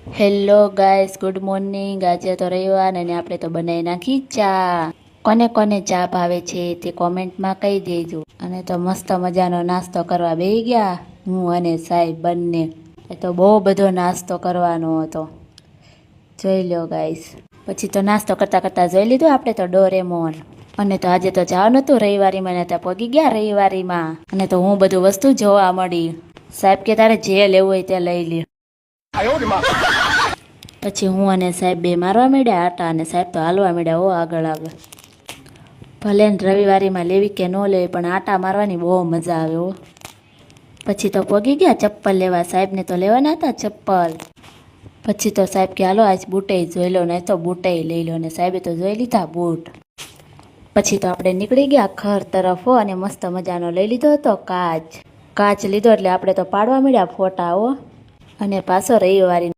Hello guys, good morning. આજે તો રવિવાર અને આપણે તો બનાવી નાખી ચા। કોને કોને ચા ભાવે છે તે કોમેન્ટમાં કહી દેજો। અને તો મસ્ત મજાનો નાસ્તો કરવા બેસી ગયા હું અને સાહેબ બંને। એ તો બહુ બધો નાસ્તો કરવાનો હતો, જોઈ લો ગાઈસ। પછી તો નાસ્તો કરતા કરતા જોઈ લીધું આપણે તો ડોરેમોન। અને તો આજે તો જવાનું હતું રવિવારીમાં ને ત્યાં પગી ગયા રવિવારીમાં। અને તો હું બધું વસ્તુ જોવા મળી। સાહેબ કે તારે જે લેવું હોય તે લઈ લે। પછી હું અને સાહેબ બે મારવા માંડ્યા આટા, અને સાહેબ તો હાલવા માંડ્યા હો આગળ આગળ। ભલે ને રવિવારીમાં લેવી કે ન લેવી, પણ આટા મારવાની બહુ મજા આવે હો। પછી તો પગી ગયા ચપ્પલ લેવા, સાહેબને તો લેવાના હતા ચપ્પલ। પછી તો સાહેબ કે હાલો આજ બૂટે જોઈ લો, નહીં તો બૂટે લઈ લો, અને સાહેબે તો જોઈ લીધા બૂટ। પછી તો આપણે નીકળી ગયા ઘર તરફ હો, અને મસ્ત મજાનો લઈ લીધો હતો કાચ લીધો, એટલે આપણે તો પાડવા માંડ્યા ફોટા હો। અને પાછો રવિવારી